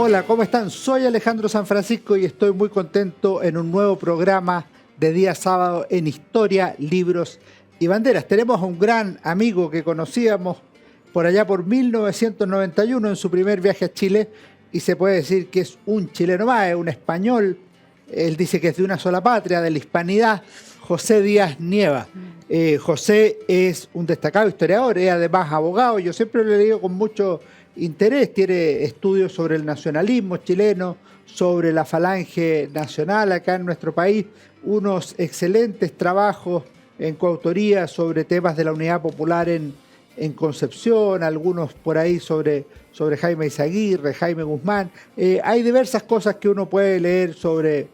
Hola, ¿cómo están? Soy Alejandro San Francisco y estoy muy contento en un nuevo programa de día sábado en Historia, Libros y Banderas. Tenemos a un gran amigo que conocíamos por allá por 1991 en su primer viaje a Chile y se puede decir que es un chileno más, es un español. Él dice que es de una sola patria, de la hispanidad, José Díaz Nieva. José es un destacado historiador, es además abogado. Yo siempre lo he leído con mucho interés, tiene estudios sobre el nacionalismo chileno, sobre la falange nacional acá en nuestro país, unos excelentes trabajos en coautoría sobre temas de la unidad popular en Concepción, algunos por ahí sobre Jaime Izaguirre, Jaime Guzmán. Hay diversas cosas que uno puede leer sobre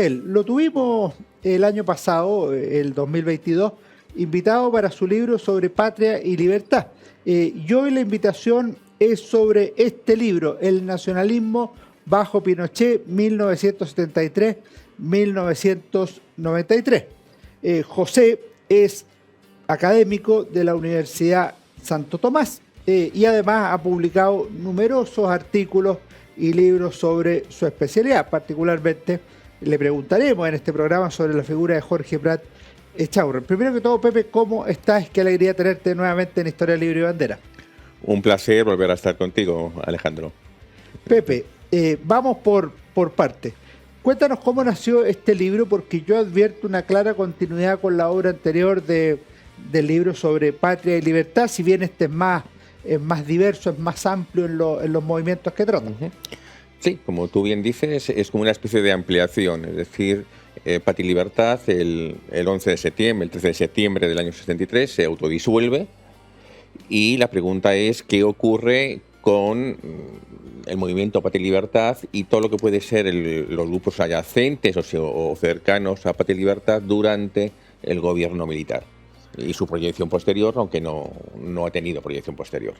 él. Lo tuvimos el año pasado, el 2022, invitado para su libro sobre patria y libertad. Y hoy la invitación es sobre este libro, El nacionalismo bajo Pinochet, 1973-1993. José es académico de la Universidad Santo Tomás y además ha publicado numerosos artículos y libros sobre su especialidad. Particularmente le preguntaremos en este programa sobre la figura de Jorge Prat Echaurren. Primero que todo, Pepe, ¿cómo estás? Qué alegría tenerte nuevamente en Historia, Libro y Bandera. Un placer volver a estar contigo, Alejandro. Pepe, vamos por partes. Cuéntanos cómo nació este libro, porque yo advierto una clara continuidad con la obra anterior del libro sobre patria y libertad, si bien este es más diverso, es más amplio en los movimientos que trata. Sí, como tú bien dices, es como una especie de ampliación, es decir, Patria y Libertad el 11 de septiembre, el 13 de septiembre del año 63 se autodisuelve y la pregunta es ¿qué ocurre con el movimiento Patria y Libertad y todo lo que puede ser los grupos adyacentes o cercanos a Patria y Libertad durante el gobierno militar y su proyección posterior, aunque no ha tenido proyección posterior?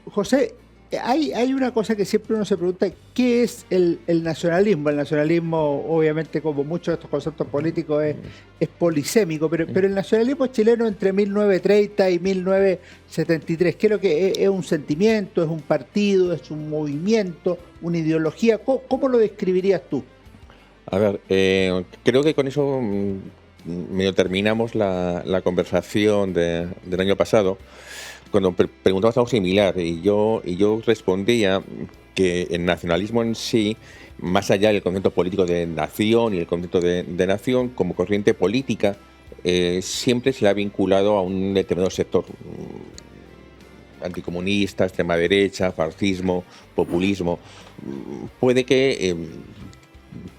José, hay una cosa que siempre uno se pregunta, ¿qué es el nacionalismo? El nacionalismo, obviamente, como muchos de estos conceptos políticos, es polisémico, pero el nacionalismo chileno entre 1930 y 1973, creo que es un sentimiento, es un partido, es un movimiento, una ideología. ¿Cómo lo describirías tú? A ver, creo que con eso medio terminamos la conversación del año pasado, cuando preguntabas algo similar, y yo respondía que el nacionalismo en sí, más allá del concepto político de nación y el concepto de nación, como corriente política, siempre se le ha vinculado a un determinado sector anticomunista, extrema derecha, fascismo, populismo. Puede que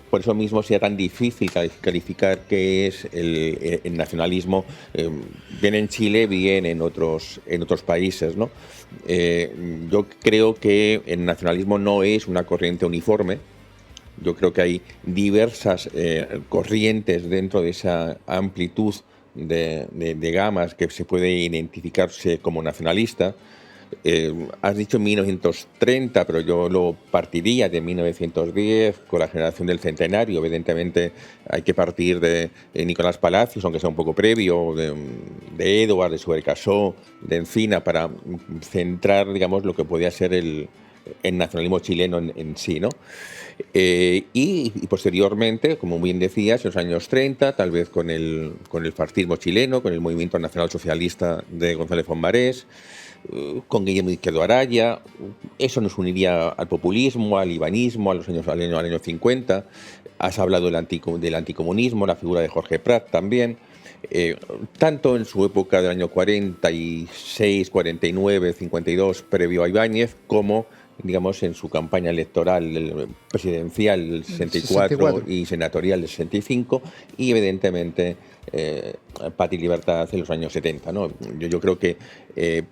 por eso mismo sea tan difícil calificar qué es el nacionalismo, bien en Chile, bien en otros países, ¿no? Yo creo que el nacionalismo no es una corriente uniforme. Yo creo que hay diversas corrientes dentro de esa amplitud de gamas que se puede identificarse como nacionalista. Has dicho 1930, pero yo lo partiría de 1910 con la generación del centenario. Evidentemente hay que partir de Nicolás Palacios, aunque sea un poco previo, de Edward, de Subercaseaux, de Encina, para centrar, digamos, lo que podía ser el nacionalismo chileno en sí, ¿no? Y posteriormente, como bien decías, en los años 30, tal vez con el fascismo chileno, con el movimiento nacional socialista de González Fonmarés, con Guillermo Izquierdo Araya, eso nos uniría al populismo, al ibanismo, al año 50. Has hablado del anticomunismo, la figura de Jorge Prat también. Tanto en su época del año 46, 49, 52, previo a Ibáñez, como digamos en su campaña electoral presidencial del 64 y senatorial del 65, y evidentemente Patria y Libertad en los años 70, ¿no? Yo creo que,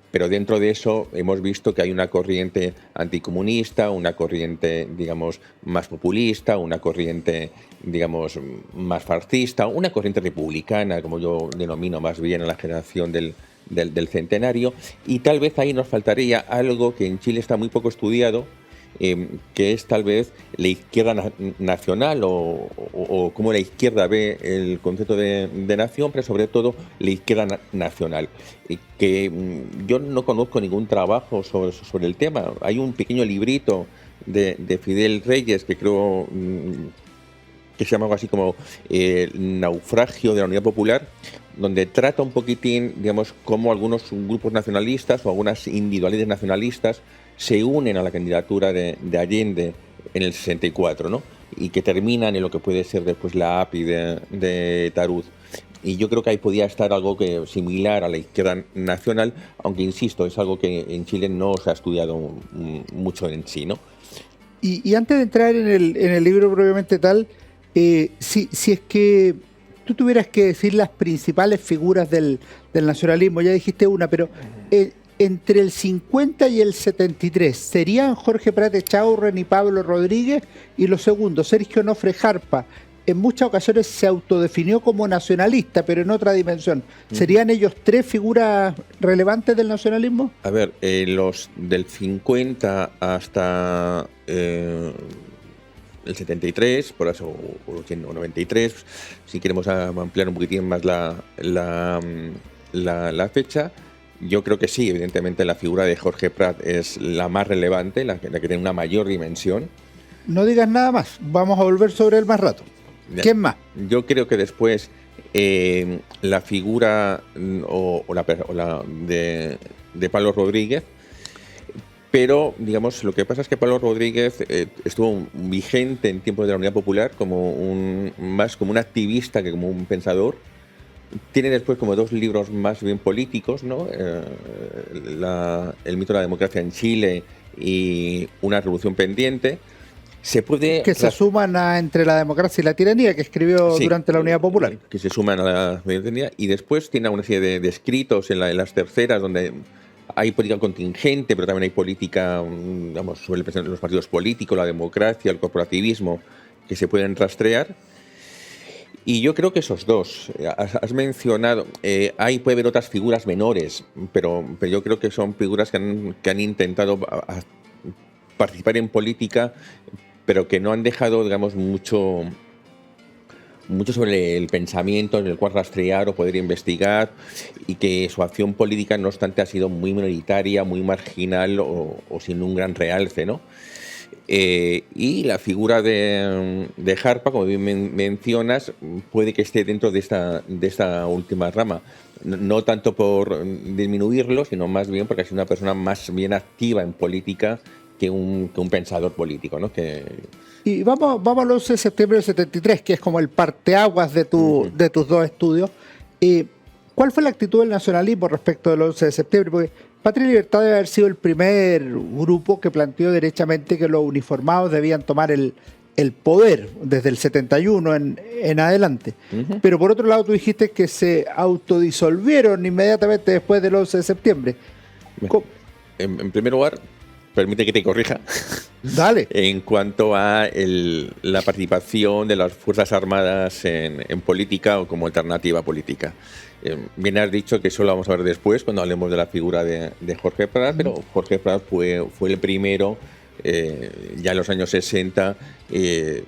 pero dentro de eso hemos visto que hay una corriente anticomunista, una corriente, digamos, más populista, una corriente, digamos, más fascista, una corriente republicana, como yo denomino más bien a la generación del centenario, y tal vez ahí nos faltaría algo que en Chile está muy poco estudiado que es tal vez la izquierda nacional o cómo la izquierda ve el concepto de nación, pero sobre todo la izquierda nacional. Que yo no conozco ningún trabajo sobre el tema. Hay un pequeño librito de Fidel Reyes que creo que se llama algo así como Naufragio de la Unidad Popular, donde trata un poquitín, digamos, cómo algunos grupos nacionalistas o algunas individualidades nacionalistas se unen a la candidatura de Allende en el 64, ¿no? Y que terminan en lo que puede ser después la API de Taruz. Y yo creo que ahí podía estar algo similar a la izquierda nacional, aunque insisto, es algo que en Chile no se ha estudiado mucho en sí, ¿no? Y antes de entrar en el libro propiamente tal, si es que tú tuvieras que decir las principales figuras del nacionalismo, ya dijiste una, pero entre el 50 y el 73, ¿serían Jorge Prat Echaurren y Pablo Rodríguez? Y lo segundo, Sergio Nofre Jarpa, en muchas ocasiones se autodefinió como nacionalista, pero en otra dimensión. ¿Serían ellos tres figuras relevantes del nacionalismo? A ver, los del 50 hasta el 73, por eso, o 93, si queremos ampliar un poquitín más la fecha, yo creo que sí, evidentemente la figura de Jorge Prat es la más relevante, la que tiene una mayor dimensión. No digas nada más, vamos a volver sobre él más rato. ¿Quién más? Yo creo que después la figura de Pablo Rodríguez, pero digamos lo que pasa es que Pablo Rodríguez estuvo vigente en tiempos de la Unidad Popular más como un activista que como un pensador. Tiene después como dos libros más bien políticos, ¿no? El mito de la democracia en Chile y Una revolución pendiente. Se suman a Entre la democracia y la tiranía, que escribió durante la Unidad Popular. Que se suman a la tiranía. Y después tiene una serie de escritos en las terceras, donde hay política contingente, pero también hay política, digamos, sobre los partidos políticos, la democracia, el corporativismo, que se pueden rastrear. Y yo creo que esos dos, has mencionado, puede haber otras figuras menores, pero yo creo que son figuras que han intentado participar en política, pero que no han dejado, digamos, mucho sobre el pensamiento en el cual rastrear o poder investigar, y que su acción política, no obstante, ha sido muy minoritaria, muy marginal o sin un gran realce, ¿no? Y la figura de Jarpa, como bien mencionas, puede que esté dentro de esta última rama. No tanto por disminuirlo, sino más bien porque es una persona más bien activa en política que un pensador político, ¿no? Y vamos al 11 de septiembre del 73, que es como el parteaguas de tus dos estudios. ¿Cuál fue la actitud del nacionalismo respecto del 11 de septiembre? Porque Patria y Libertad debe haber sido el primer grupo que planteó derechamente que los uniformados debían tomar el poder desde el 71 en adelante. Pero por otro lado tú dijiste que se autodisolvieron inmediatamente después del 11 de septiembre. En primer lugar, permite que te corrija. Dale. En cuanto a la participación de las Fuerzas Armadas en política o como alternativa política. Bien has dicho que eso lo vamos a ver después cuando hablemos de la figura de Jorge Prat, pero Jorge Prat fue el primero, ya en los años 60, que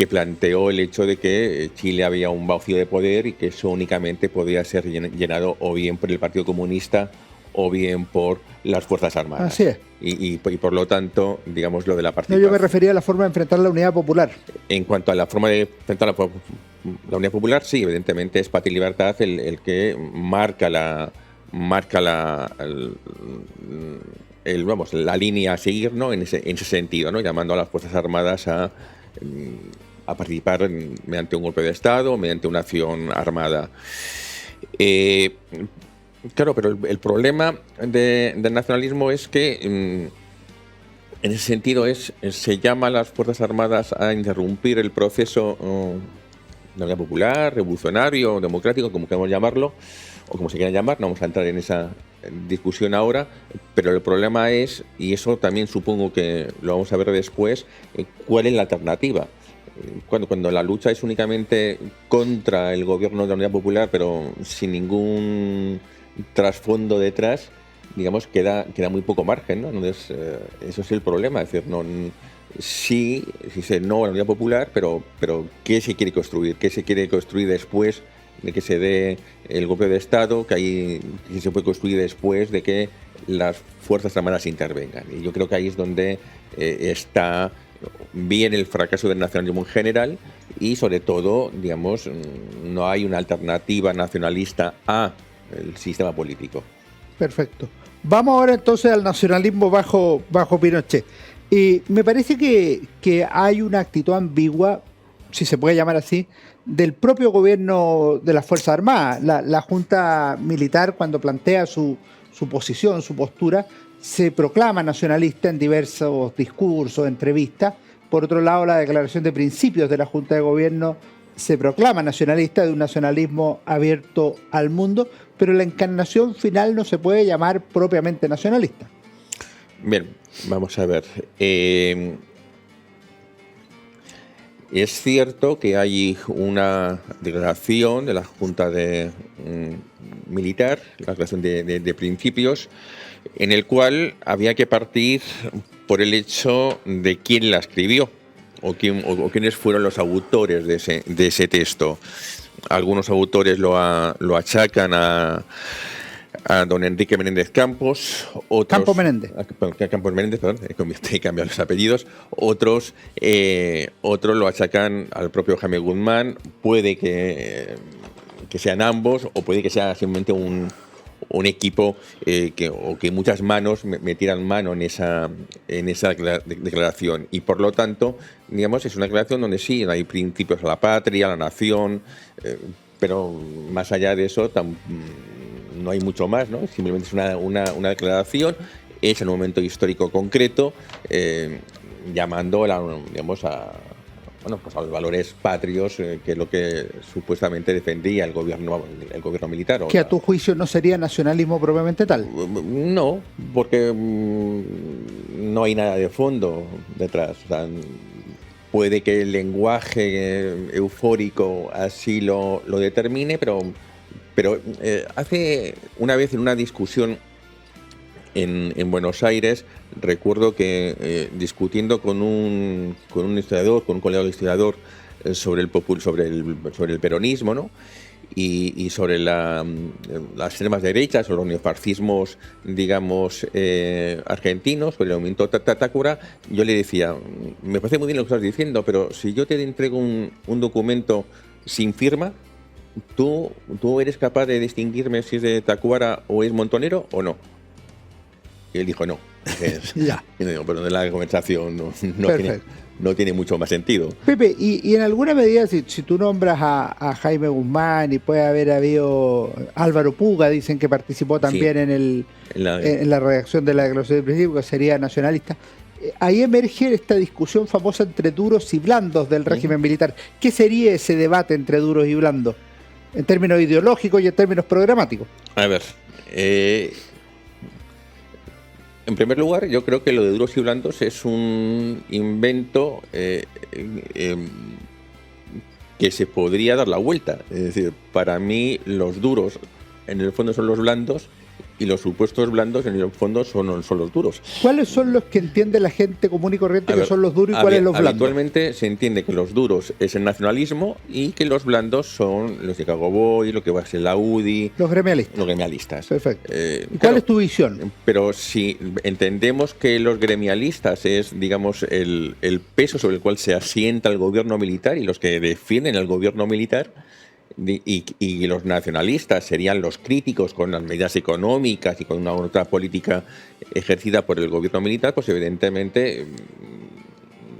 planteó el hecho de que Chile había un vacío de poder y que eso únicamente podía ser llenado o bien por el Partido Comunista o bien por las Fuerzas Armadas. Así es. Y por lo tanto, digamos, lo de la participación. No, yo me refería a la forma de enfrentar la Unidad Popular. En cuanto a la forma de enfrentar la Unidad Popular, sí, evidentemente es Patria y Libertad el que marca la línea a seguir, ¿no? En ese sentido, ¿no? Llamando a las Fuerzas Armadas a participar mediante un golpe de Estado, mediante una acción armada. Claro, pero el problema del nacionalismo es que en ese sentido se llama a las Fuerzas Armadas a interrumpir el proceso de la Unidad Popular, revolucionario, democrático, como queramos llamarlo, o como se quiera llamar. No vamos a entrar en esa discusión ahora, pero el problema es, y eso también supongo que lo vamos a ver después, ¿cuál es la alternativa? Cuando la lucha es únicamente contra el gobierno de la Unidad Popular, pero sin ningún trasfondo detrás, digamos, queda muy poco margen, ¿no? Entonces, eso es el problema. Es decir, sí se no a la unidad popular, pero ¿qué se quiere construir? ¿Qué se quiere construir después de que se dé el golpe de Estado? Que se puede construir después de que las Fuerzas Armadas intervengan. Y yo creo que ahí es donde está bien el fracaso del nacionalismo en general y, sobre todo, digamos, no hay una alternativa nacionalista a el sistema político. Perfecto. Vamos ahora entonces al nacionalismo bajo Pinochet. Me parece que hay una actitud ambigua, si se puede llamar así, del propio gobierno de las Fuerzas Armadas. La Junta Militar, cuando plantea su posición, su postura, se proclama nacionalista en diversos discursos, entrevistas. Por otro lado, la declaración de principios de la Junta de Gobierno se proclama nacionalista, de un nacionalismo abierto al mundo, pero la encarnación final no se puede llamar propiamente nacionalista. Bien, vamos a ver. Es cierto que hay una declaración de la Junta Militar, la declaración de principios, en el cual había que partir por el hecho de quién la escribió o quiénes fueron los autores de ese texto. Algunos autores lo achacan a don Enrique Menéndez Campos, Campos Menéndez, perdón, he cambiado los apellidos. Otros lo achacan al propio Jaime Guzmán. Puede que sean ambos, o puede que sea simplemente un equipo que muchas manos metieran mano en esa declaración. Y por lo tanto, digamos, es una declaración donde sí hay principios a la patria, a la nación, pero más allá de eso no hay mucho más, ¿no? Simplemente es una declaración, es en un momento histórico concreto, llamando digamos, a los valores patrios, que es lo que supuestamente defendía el gobierno militar. ¿Que a tu juicio no sería nacionalismo propiamente tal? No, porque no hay nada de fondo detrás. O sea, puede que el lenguaje eufórico así lo determine, pero hace una vez en una discusión en Buenos Aires, recuerdo que discutiendo con un historiador, con un colega historiador, sobre el peronismo, ¿no? Y sobre las extremas derechas, sobre los neofascismos, digamos, argentinos, sobre el movimiento Tátacura, yo le decía, me parece muy bien lo que estás diciendo, pero si yo te entrego un documento sin firma, ¿tú eres capaz de distinguirme si es de Tacuara o es montonero o no? Y él dijo no. Ya. Y digo, pero la conversación no tiene mucho más sentido. Pepe, y en alguna medida, si tú nombras a Jaime Guzmán, y puede haber habido Álvaro Puga, dicen que participó también en la redacción de la declaración de principio, que sería nacionalista, ahí emerge esta discusión famosa entre duros y blandos del régimen militar. ¿Qué sería ese debate entre duros y blandos, en términos ideológicos y en términos programáticos? A ver, en primer lugar, yo creo que lo de duros y blandos es un invento que se podría dar la vuelta. Es decir, para mí los duros en el fondo son los blandos y los supuestos blandos en el fondo son los duros. ¿Cuáles son los que entiende la gente común y corriente que son los duros y cuáles los blandos? Actualmente se entiende que los duros es el nacionalismo y que los blandos son los Chicago Boys, lo que va a ser la UDI. Los gremialistas. Los gremialistas. Perfecto. ¿Y cuál es tu visión? Pero si entendemos que los gremialistas es, digamos, el peso sobre el cual se asienta el gobierno militar y los que defienden el gobierno militar, y los nacionalistas serían los críticos con las medidas económicas y con una otra política ejercida por el gobierno militar, pues evidentemente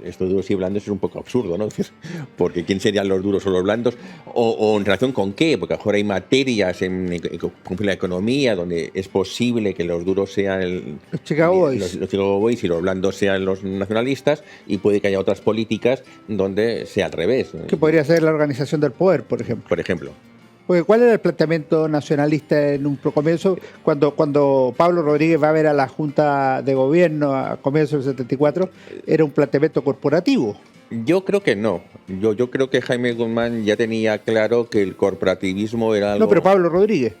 esto de duros y blandos es un poco absurdo, ¿no? Porque ¿quién serían los duros o los blandos? ¿O en relación con qué? Porque ahora hay materias en la economía donde es posible que los duros sean los Chicago Boys. Los Chicago Boys y los blandos sean los nacionalistas, y puede que haya otras políticas donde sea al revés. Que podría ser la organización del poder, por ejemplo. Por ejemplo. Porque ¿cuál era el planteamiento nacionalista en un comienzo? Cuando Pablo Rodríguez va a ver a la Junta de Gobierno a comienzos del 74, ¿era un planteamiento corporativo? Yo creo que no. Yo creo que Jaime Guzmán ya tenía claro que el corporativismo era algo... No, pero Pablo Rodríguez.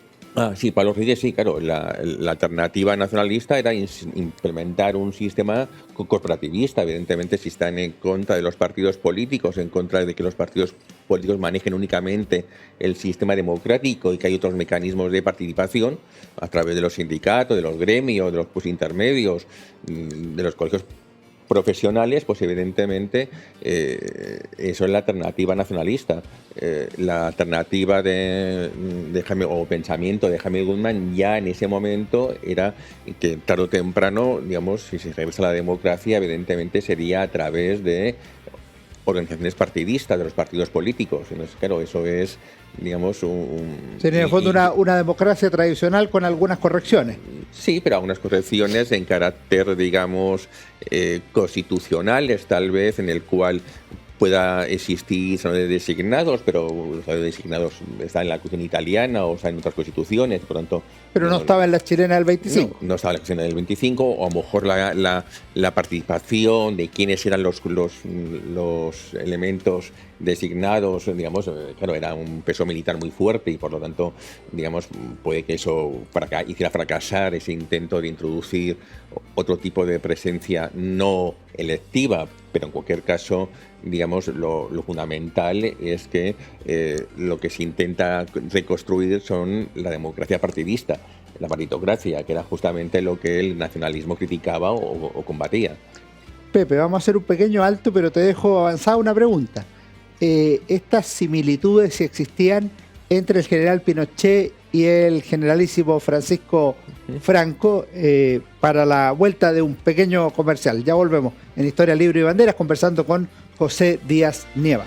Sí, Pablo Freire sí, claro. La alternativa nacionalista era implementar un sistema corporativista. Evidentemente, si están en contra de los partidos políticos, en contra de que los partidos políticos manejen únicamente el sistema democrático y que hay otros mecanismos de participación a través de los sindicatos, de los gremios, de los intermedios, de los colegios profesionales, pues evidentemente eso es la alternativa nacionalista. La alternativa o pensamiento de Jaime Guzmán ya en ese momento era que tarde o temprano, digamos, si se regresa a la democracia, evidentemente sería a través de organizaciones partidistas, de los partidos políticos. Entonces, claro, eso es, digamos, sería en el fondo una democracia tradicional con algunas correcciones. Sí, pero algunas correcciones en carácter, digamos, constitucionales, tal vez, en el cual pueda existir senadores designados, pero los senadores designados están en la Constitución italiana o están en otras constituciones, por lo tanto... Pero no estaba en la chilena del 25. No estaba en la chilena del 25, o a lo mejor la participación de quiénes eran los elementos designados, digamos, claro, era un peso militar muy fuerte y por lo tanto, digamos, puede que eso hiciera fracasar ese intento de introducir otro tipo de presencia no electiva, pero en cualquier caso, digamos, lo fundamental es que lo que se intenta reconstruir son la democracia partidista, la partitocracia, que era justamente lo que el nacionalismo criticaba o combatía. Pepe, vamos a hacer un pequeño alto, pero te dejo avanzar una pregunta. Estas similitudes, si existían entre el general Pinochet y el generalísimo Francisco Franco, para la vuelta de un pequeño comercial. Ya volvemos en Historia, Libros y Banderas conversando con José Díaz Nieva.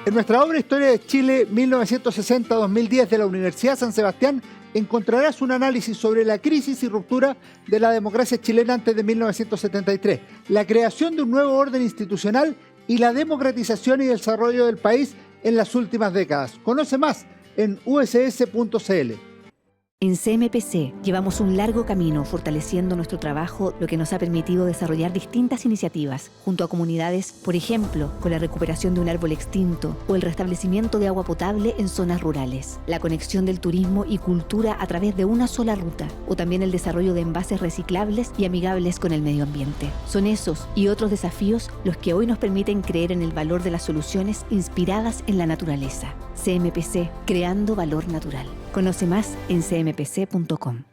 En nuestra obra Historia de Chile 1960-2010 de la Universidad San Sebastián encontrarás un análisis sobre la crisis y ruptura de la democracia chilena antes de 1973, la creación de un nuevo orden institucional y la democratización y desarrollo del país en las últimas décadas. Conoce más en uss.cl. En CMPC llevamos un largo camino fortaleciendo nuestro trabajo, lo que nos ha permitido desarrollar distintas iniciativas junto a comunidades, por ejemplo, con la recuperación de un árbol extinto o el restablecimiento de agua potable en zonas rurales, la conexión del turismo y cultura a través de una sola ruta, o también el desarrollo de envases reciclables y amigables con el medio ambiente. Son esos y otros desafíos los que hoy nos permiten creer en el valor de las soluciones inspiradas en la naturaleza. CMPC, creando valor natural. Conoce más en cmpc.com.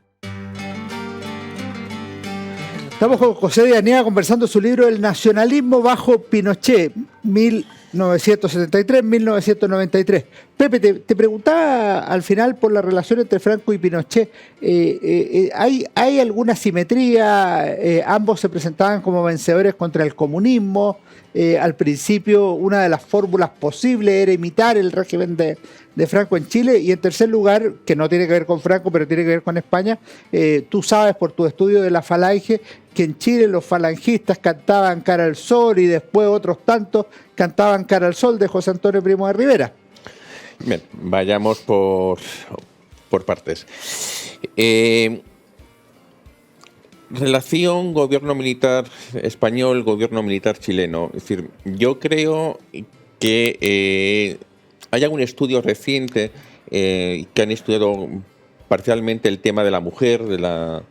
Estamos con José Díaz Nieva conversando su libro El nacionalismo bajo Pinochet, 1973-1993. Pepe, te preguntaba al final por la relación entre Franco y Pinochet. ¿Hay alguna simetría? Ambos se presentaban como vencedores contra el comunismo. Al principio, una de las fórmulas posibles era imitar el régimen de Franco en Chile. Y en tercer lugar, que no tiene que ver con Franco, pero tiene que ver con España, tú sabes por tu estudio de la falange que en Chile los falangistas cantaban Cara al Sol y después otros tantos cantaban Cara al Sol de José Antonio Primo de Rivera. Bien, vayamos por partes. Relación gobierno militar español, gobierno militar chileno. Es decir, yo creo que hay algún estudio reciente que han estudiado parcialmente el tema de la mujer, de la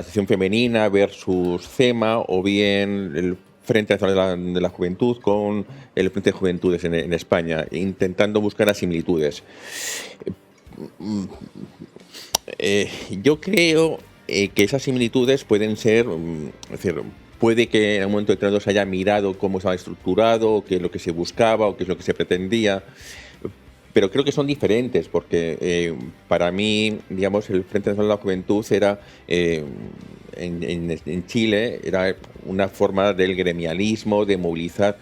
sección femenina versus CEMA, o bien el Frente Nacional de la Juventud con el Frente de Juventudes en España, intentando buscar las similitudes. Yo creo que esas similitudes pueden ser, es decir, puede que en un momento determinado se haya mirado cómo estaba estructurado, qué es lo que se buscaba o qué es lo que se pretendía, pero creo que son diferentes porque para mí, digamos, el Frente Nacional de la Juventud era, en Chile, era una forma del gremialismo, de movilizar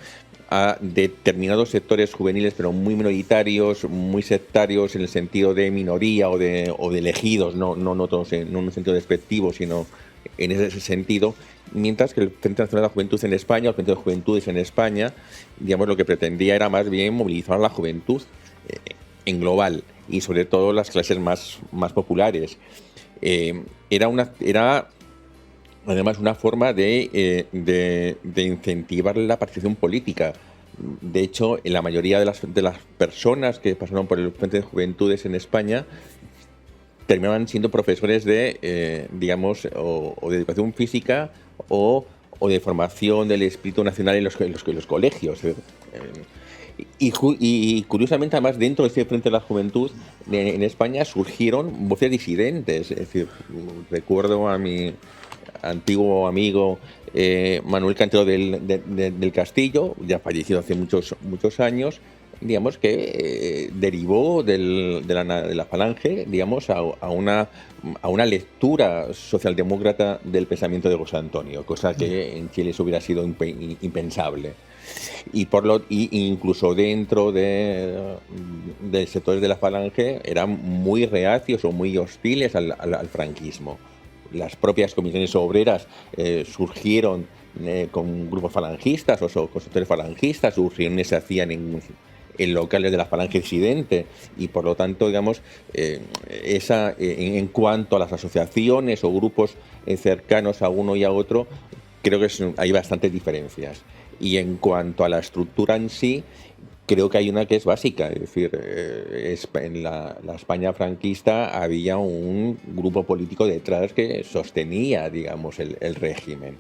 a determinados sectores juveniles, pero muy minoritarios, muy sectarios en el sentido de minoría o de elegidos, no todos, no en un sentido despectivo, sino en ese sentido, mientras que el Frente Nacional de la Juventud en España, el Frente de Juventudes en España, digamos, lo que pretendía era más bien movilizar a la juventud en global y sobre todo las clases más populares. Era además una forma de incentivar la participación política. De hecho, la mayoría de las personas que pasaron por el Frente de Juventudes en España terminaban siendo profesores de, digamos, o de educación física o de formación del espíritu nacional en los colegios. Y curiosamente, además, dentro de este Frente de la Juventud en España surgieron voces disidentes. Es decir, recuerdo a mi antiguo amigo Manuel Cantero del Castillo, ya fallecido hace muchos años, digamos que derivó de la Falange, digamos, a una lectura socialdemócrata del pensamiento de José Antonio, cosa que en Chile eso hubiera sido impensable. Y incluso dentro de sectores de la Falange eran muy reacios o muy hostiles al franquismo. Las propias comisiones obreras surgieron con grupos falangistas o con sectores falangistas, sus reuniones se hacían en locales de la Falange disidente y por lo tanto, digamos, en cuanto a las asociaciones o grupos cercanos a uno y a otro, creo que hay bastantes diferencias. Y en cuanto a la estructura en sí, creo que hay una que es básica, es decir, en la España franquista había un grupo político detrás que sostenía, digamos, el régimen.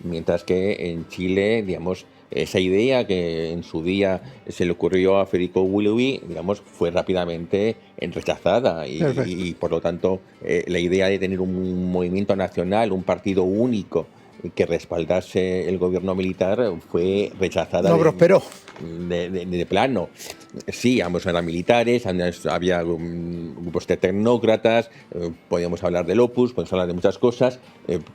Mientras que en Chile, digamos, esa idea que en su día se le ocurrió a Federico Willoughby, digamos, fue rápidamente rechazada y por lo tanto la idea de tener un movimiento nacional, un partido único que respaldase el gobierno militar fue rechazada. No prosperó. De plano. Sí, ambos eran militares, había grupos de tecnócratas, podíamos hablar del Opus, podíamos hablar de muchas cosas,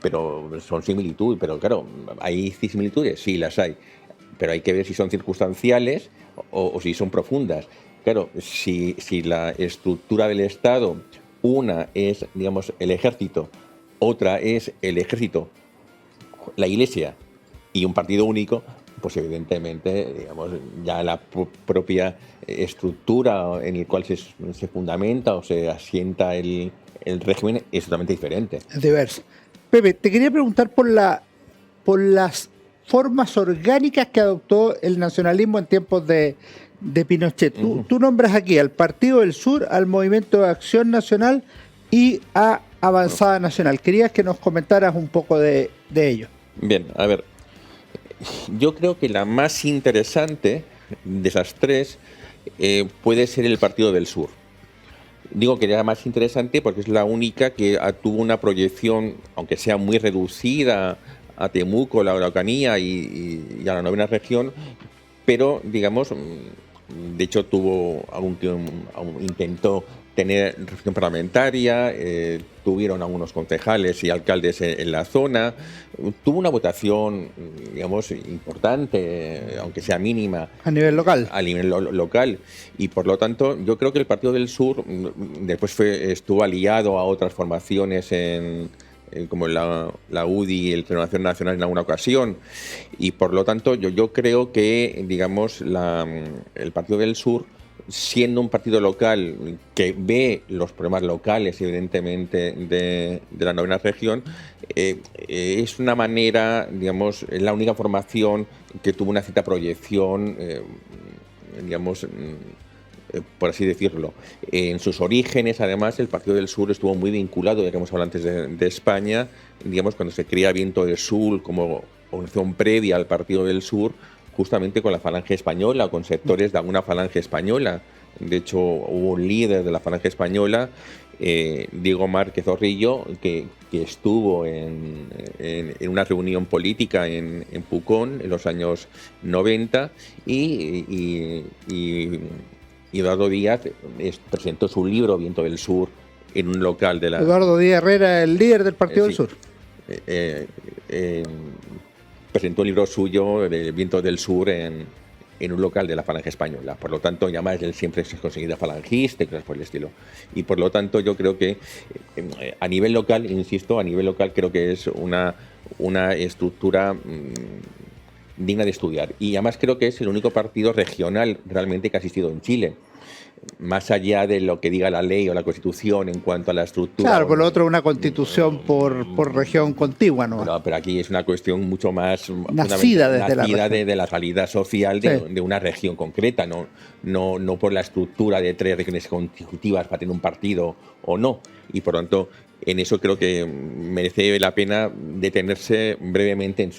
pero son similitudes. Pero claro, ¿hay similitudes? Sí, las hay. Pero hay que ver si son circunstanciales o si son profundas. Claro, si la estructura del Estado, una es, digamos, el ejército, otra es el ejército, la Iglesia y un partido único, pues evidentemente, digamos, ya la propia estructura en la cual se fundamenta o se asienta el régimen es totalmente diferente. Es diverso. Pepe, te quería preguntar por las formas orgánicas que adoptó el nacionalismo en tiempos de Pinochet. Tú nombras aquí al Partido del Sur, al Movimiento de Acción Nacional y a Avanzada Nacional. Querías que nos comentaras un poco de ello. Bien, a ver, yo creo que la más interesante de esas tres puede ser el Partido del Sur. Digo que era la más interesante porque es la única que tuvo una proyección, aunque sea muy reducida, a Temuco, la Araucanía y a la novena región, pero, digamos, de hecho intentó tener representación parlamentaria, tuvieron algunos concejales y alcaldes en la zona, tuvo una votación, digamos, importante, aunque sea mínima. A nivel local. A nivel local. Y por lo tanto, yo creo que el Partido del Sur después estuvo aliado a otras formaciones como la UDI y el Renovación Nacional en alguna ocasión. Y por lo tanto, yo creo que, digamos, el Partido del Sur, siendo un partido local que ve los problemas locales, evidentemente, de la novena región, es una manera, digamos, es la única formación que tuvo una cierta proyección, digamos, por así decirlo. En sus orígenes, además, el Partido del Sur estuvo muy vinculado, ya que hemos hablado antes de España, digamos, cuando se crea Viento del Sur como organización previa al Partido del Sur, justamente con la Falange Española, con sectores de alguna Falange Española. De hecho, hubo un líder de la Falange Española, Diego Márquez Zorrillo, que estuvo en una reunión política en Pucón en los años 90 y Eduardo Díaz presentó su libro Viento del Sur en un local de la... Eduardo Díaz Herrera, el líder del Partido del Sur. Presentó el libro suyo, El Viento del Sur, en un local de la Falange Española. Por lo tanto, ya más él siempre se considera falangista y cosas por el estilo. Y por lo tanto, yo creo que a nivel local, insisto, a nivel local creo que es una estructura digna de estudiar. Y además creo que es el único partido regional realmente que ha existido en Chile. más allá de lo que diga la ley o la Constitución en cuanto a la estructura. Claro, por lo otro una constitución por región contigua, ¿no? No, pero aquí es una cuestión mucho más Nacida desde nacida la de la realidad social de una región concreta, no por la estructura de 3 regiones consecutivas para tener un partido o no. Y por lo tanto, en eso creo que merece la pena detenerse brevemente en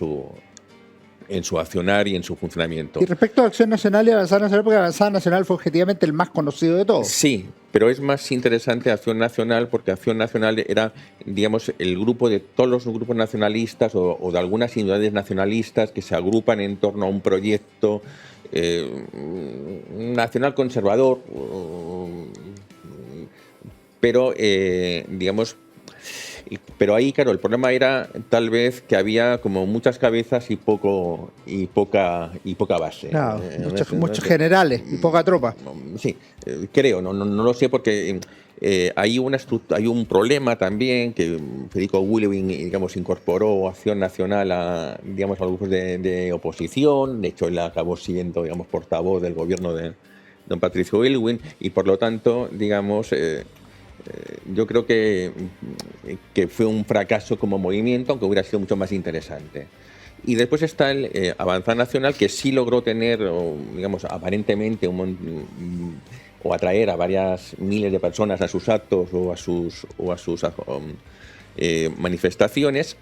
su accionar y en su funcionamiento. Y respecto a Acción Nacional y Avanzada Nacional, porque Avanzada Nacional fue objetivamente el más conocido de todos. Sí, pero es más interesante Acción Nacional porque Acción Nacional era, digamos, el grupo de todos los grupos nacionalistas o de algunas unidades nacionalistas que se agrupan en torno a un proyecto nacional conservador, pero, digamos, pero ahí, claro, el problema era tal vez que había como muchas cabezas y poca base. Claro, muchos generales y poca tropa. Sí, creo, no lo sé porque hay un problema también que Federico Willewin, digamos, incorporó Acción Nacional a los grupos de oposición. De hecho, él acabó siendo, digamos, portavoz del gobierno de don Patricio Willewin y por lo tanto, digamos, yo creo que fue un fracaso como movimiento, aunque hubiera sido mucho más interesante. Y después está el Avanzada Nacional, que sí logró tener, digamos, aparentemente o atraer a varias miles de personas a sus actos o a sus manifestaciones,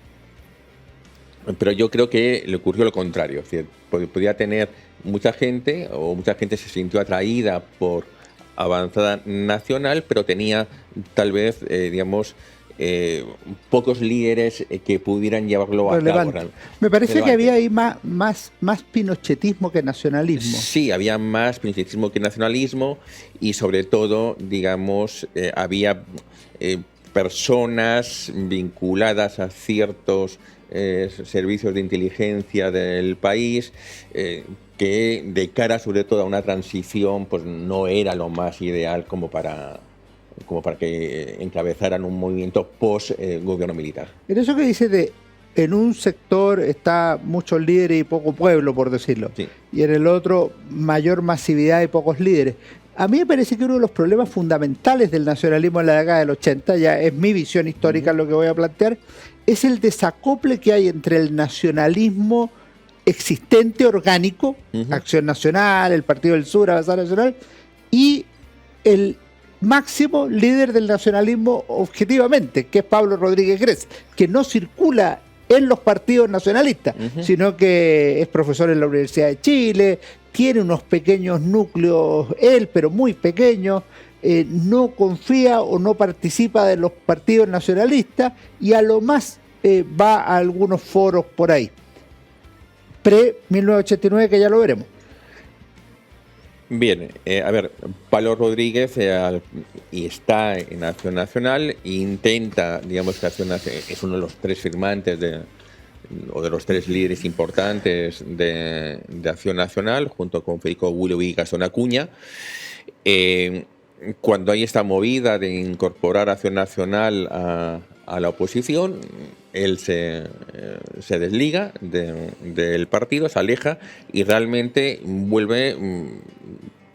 pero yo creo que le ocurrió lo contrario. Es decir, podía tener mucha gente, o mucha gente se sintió atraída por Avanzada Nacional, pero tenía tal vez, pocos líderes que pudieran llevarlo a cabo. Me parece que había ahí más pinochetismo que nacionalismo. Sí, había más pinochetismo que nacionalismo y sobre todo, digamos, había personas vinculadas a ciertos servicios de inteligencia del país que de cara sobre todo a una transición pues no era lo más ideal como para que encabezaran un movimiento post-gobierno militar. En eso que dice en un sector está muchos líderes y poco pueblo, por decirlo, sí, y en el otro mayor masividad y pocos líderes. A mí me parece que uno de los problemas fundamentales del nacionalismo en la década del 80, ya es mi visión histórica lo que voy a plantear, es el desacople que hay entre el nacionalismo existente, orgánico, Acción Nacional, el Partido del Sur, Avanzada Nacional, y el máximo líder del nacionalismo objetivamente, que es Pablo Rodríguez Grez, que no circula en los partidos nacionalistas, sino que es profesor en la Universidad de Chile, tiene unos pequeños núcleos, él, pero muy pequeños, no confía o no participa de los partidos nacionalistas y a lo más va a algunos foros por ahí. Pre-1989, que ya lo veremos. Bien, a ver, Pablo Rodríguez y está en Acción Nacional e intenta, digamos que Acción Nacional es uno de los 3 firmantes o de los 3 líderes importantes de Acción Nacional, junto con Federico Willewin y Gastón Acuña. Cuando hay esta movida de incorporar Acción Nacional a la oposición, él se desliga del partido, se aleja y realmente vuelve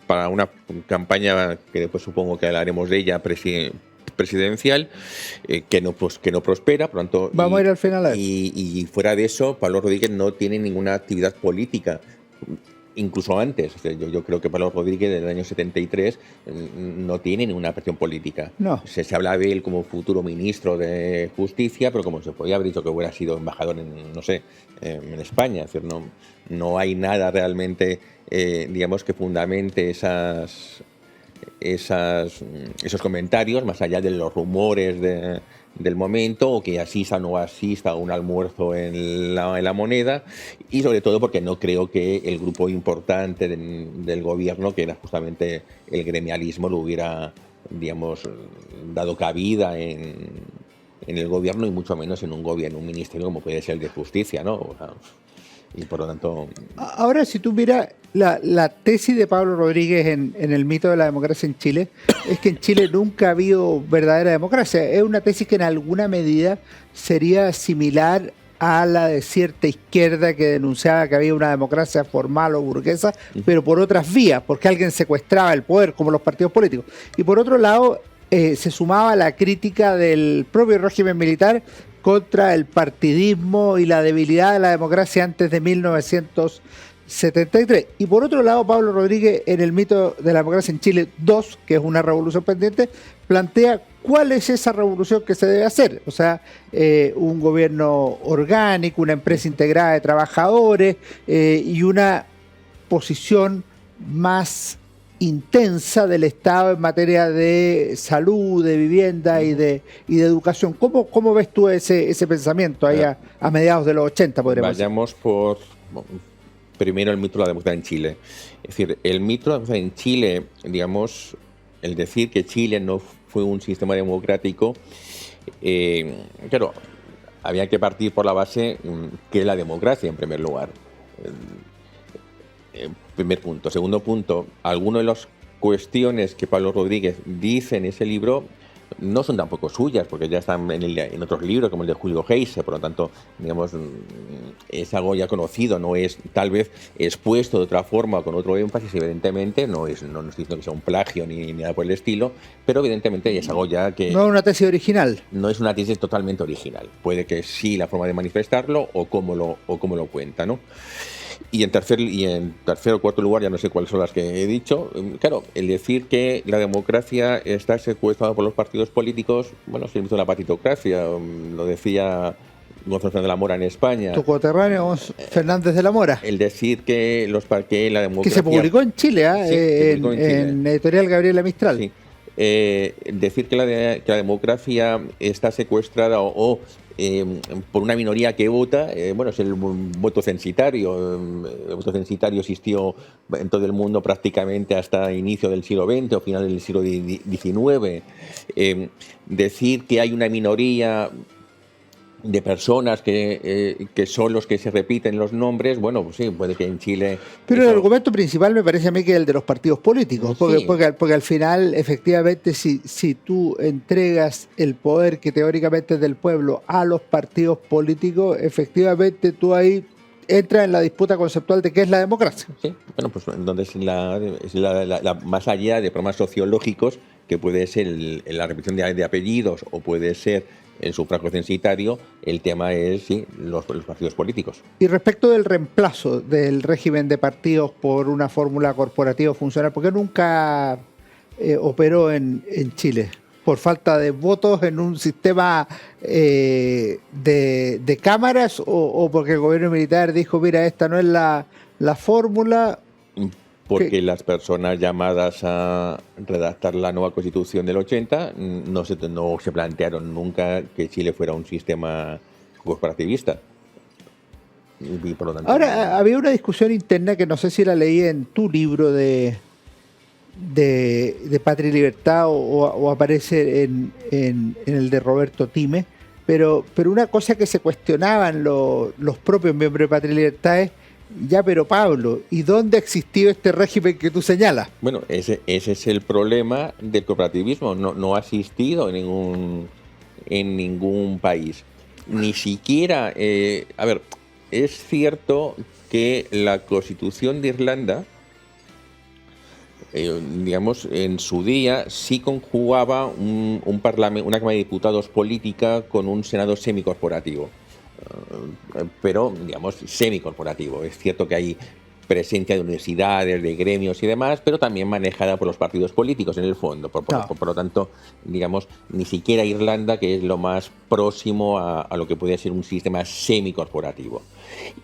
para una campaña que después supongo que hablaremos de ella, presidencial, que no prospera. Por tanto, vamos a ir al final a ver. Y fuera de eso, Pablo Rodríguez no tiene ninguna actividad política. Incluso antes, yo creo que Pablo Rodríguez desde el año 73 no tiene ninguna presión política. No. Se habla de él como futuro ministro de Justicia, pero como se podía haber dicho que hubiera sido embajador en España. Es decir, no hay nada realmente, digamos, que fundamente esos comentarios, más allá de los rumores del momento, o que asista o no asista a un almuerzo en la Moneda, y sobre todo porque no creo que el grupo importante del gobierno, que era justamente el gremialismo, lo hubiera, digamos, dado cabida en el gobierno y mucho menos en un ministerio como puede ser el de Justicia, ¿no? O sea, y por lo tanto... Ahora, si tú miras la tesis de Pablo Rodríguez en el mito de la democracia en Chile, es que en Chile nunca ha habido verdadera democracia. Es una tesis que en alguna medida sería similar ala de cierta izquierda que denunciaba que había una democracia formal o burguesa, pero por otras vías, porque alguien secuestraba el poder, como los partidos políticos. Y por otro lado, se sumaba la crítica del propio régimen militar contra el partidismo y la debilidad de la democracia antes de 1973. Y por otro lado, Pablo Rodríguez, en el mito de la democracia en Chile 2, que es una revolución pendiente, plantea cuál es esa revolución que se debe hacer. O sea, un gobierno orgánico, una empresa integrada de trabajadores y una posición más intensa del Estado en materia de salud, de vivienda y de educación. ¿Cómo ves tú ese pensamiento ahí a mediados de los 80, podríamos decir? Vayamos por primero el mito de la democracia en Chile. Es decir, el mito de la democracia en Chile, digamos, el decir que Chile no fue un sistema democrático, claro, había que partir por la base que es la democracia en primer lugar. Primer punto. Segundo punto, algunas de las cuestiones que Pablo Rodríguez dice en ese libro no son tampoco suyas, porque ya están en otros libros, como el de Julio Geise, por lo tanto, digamos, es algo ya conocido, no es tal vez expuesto de otra forma, con otro énfasis, evidentemente, no estoy diciendo que sea un plagio ni nada por el estilo, pero evidentemente es algo ya que... No es una tesis original. No es una tesis totalmente original. Puede que sí la forma de manifestarlo o cómo lo cuenta, ¿no? Y en tercer o cuarto lugar, ya no sé cuáles son las que he dicho, claro, el decir que la democracia está secuestrada por los partidos políticos, bueno, se hizo la partitocracia, lo decía Gonzalo Fernández de la Mora en España. Tu coterráneo Fernández de la Mora. El decir que la democracia... Que se publicó en Chile, sí, en editorial Gabriela Mistral. Sí. Decir que la democracia está secuestrada por una minoría que vota, bueno, es el voto censitario. El voto censitario existió en todo el mundo prácticamente hasta inicio del siglo XX o final del siglo XIX. Decir que hay una minoría de personas que son los que se repiten los nombres, bueno, pues sí, puede que en Chile... Pero el argumento principal me parece a mí que es el de los partidos políticos, porque al final, efectivamente, si tú entregas el poder que teóricamente es del pueblo a los partidos políticos, efectivamente tú ahí entras en la disputa conceptual de qué es la democracia. Sí, bueno, pues entonces más allá de problemas sociológicos, que puede ser la repetición de apellidos o puede ser el sufragio censitario, el tema es sí, los partidos políticos. Y respecto del reemplazo del régimen de partidos por una fórmula corporativa funcional, ¿por qué nunca operó en Chile? ¿Por falta de votos en un sistema de cámaras o porque el gobierno militar dijo, mira, esta no es la fórmula? Porque las personas llamadas a redactar la nueva Constitución del 80 no se plantearon nunca que Chile fuera un sistema corporativista. Y por lo tanto, ahora, había una discusión interna que no sé si la leí en tu libro de Patria y Libertad o aparece en el de Roberto Time, pero una cosa que se cuestionaban los propios miembros de Patria y Libertad es, ya, pero Pablo, ¿y dónde ha existido este régimen que tú señalas? Bueno, ese es el problema del cooperativismo. No ha existido en ningún país. Ni siquiera... a ver, es cierto que la Constitución de Irlanda, digamos, en su día sí conjugaba un parlamento, una Cámara de Diputados política con un Senado semicorporativo. Pero, digamos, semicorporativo. Es cierto que hay presencia de universidades, de gremios y demás, pero también manejada por los partidos políticos en el fondo. Por lo tanto, digamos, ni siquiera Irlanda, que es lo más próximo a lo que puede ser un sistema semicorporativo.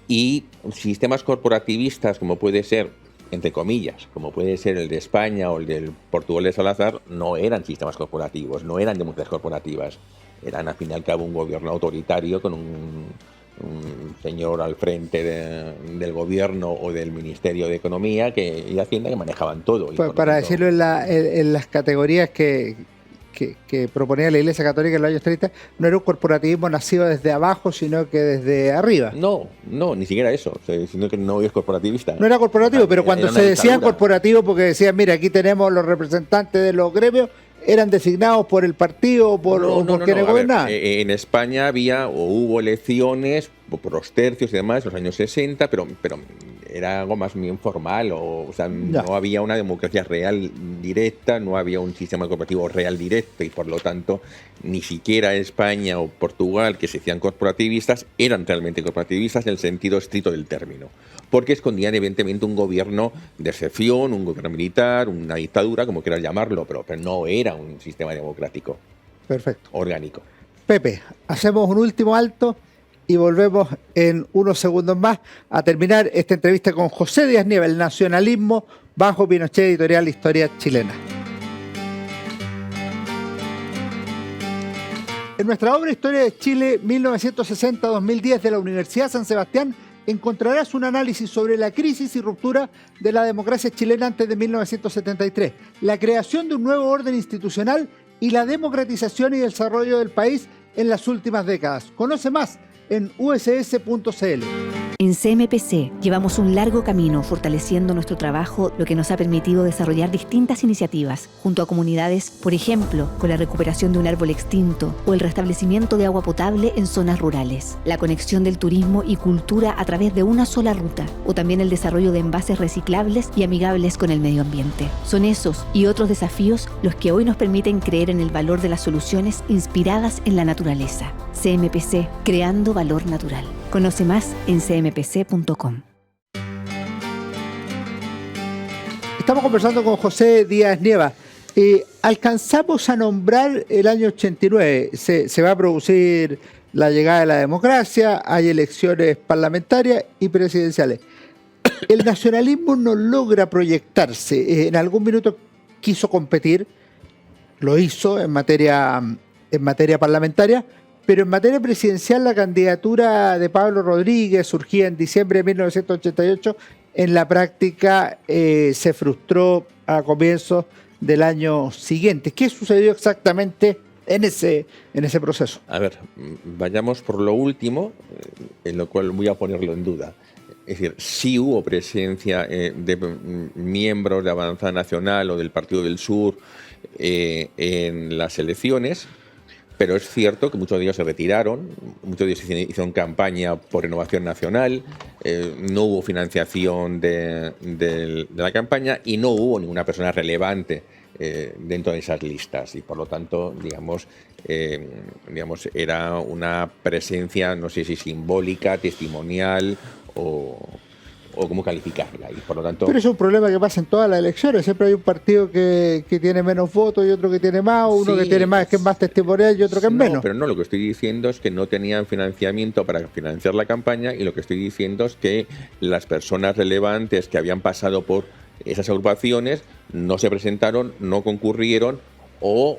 Y sistemas corporativistas, como puede ser, entre comillas, como puede ser el de España o el del Portugal de Salazar, no eran sistemas corporativos, no eran democracias corporativas. Eran, al fin y al cabo, un gobierno autoritario con un señor al frente del gobierno o del Ministerio de Economía y Hacienda que manejaban todo. Para decirlo en las categorías que proponía la Iglesia Católica en los años 30, no era un corporativismo nacido desde abajo, sino que desde arriba. No, ni siquiera eso, sino que no es corporativista. No era corporativo, pero cuando se decía corporativo, porque decían, mira, aquí tenemos los representantes de los gremios, ¿eran designados por el partido o por quienes gobernaban? En España había o hubo elecciones por los tercios y demás, en los años 60, pero era algo más bien formal, o sea, Ya. no había una democracia real directa, no había un sistema corporativo real directo, y por lo tanto ni siquiera España o Portugal, que se decían corporativistas, eran realmente corporativistas en el sentido estricto del término, porque escondían evidentemente un gobierno de excepción, un gobierno militar, una dictadura, como quieras llamarlo, pero no era un sistema democrático Perfecto. orgánico. Pepe, hacemos un último alto y volvemos en unos segundos más a terminar esta entrevista con José Díaz Nieva, el nacionalismo bajo Pinochet, editorial Historia Chilena. En nuestra obra Historia de Chile 1960-2010 de la Universidad San Sebastián encontrarás un análisis sobre la crisis y ruptura de la democracia chilena antes de 1973, la creación de un nuevo orden institucional y la democratización y desarrollo del país en las últimas décadas. Conoce más en uss.cl. En CMPC llevamos un largo camino fortaleciendo nuestro trabajo, lo que nos ha permitido desarrollar distintas iniciativas junto a comunidades, por ejemplo, con la recuperación de un árbol extinto o el restablecimiento de agua potable en zonas rurales, la conexión del turismo y cultura a través de una sola ruta, o también el desarrollo de envases reciclables y amigables con el medio ambiente. Son esos y otros desafíos los que hoy nos permiten creer en el valor de las soluciones inspiradas en la naturaleza. CMPC, creando valor natural. Conoce más en cmpc.com. Estamos conversando con José Díaz Nieva. Alcanzamos a nombrar el año 89. Se va a producir la llegada de la democracia, hay elecciones parlamentarias y presidenciales. El nacionalismo no logra proyectarse. En algún minuto quiso competir, lo hizo en materia parlamentaria, pero en materia presidencial la candidatura de Pablo Rodríguez surgía en diciembre de 1988, en la práctica se frustró a comienzos del año siguiente. ¿Qué sucedió exactamente en ese proceso? A ver, vayamos por lo último, en lo cual voy a ponerlo en duda. Es decir, sí hubo presencia de miembros de Avanzada Nacional o del Partido del Sur en las elecciones, pero es cierto que muchos de ellos se retiraron, muchos de ellos hicieron campaña por Renovación Nacional, no hubo financiación de la campaña y no hubo ninguna persona relevante dentro de esas listas, y por lo tanto, digamos, era una presencia, no sé si simbólica, testimonial o cómo calificarla, y por lo tanto... Pero es un problema que pasa en todas las elecciones. Siempre hay un partido que tiene menos votos y otro que tiene más, o uno Sí, que tiene más, que es más testimonial, y otro que es no, menos. pero no, lo que estoy diciendo es que no tenían financiamiento para financiar la campaña, y lo que estoy diciendo es que las personas relevantes que habían pasado por esas agrupaciones no se presentaron, no concurrieron o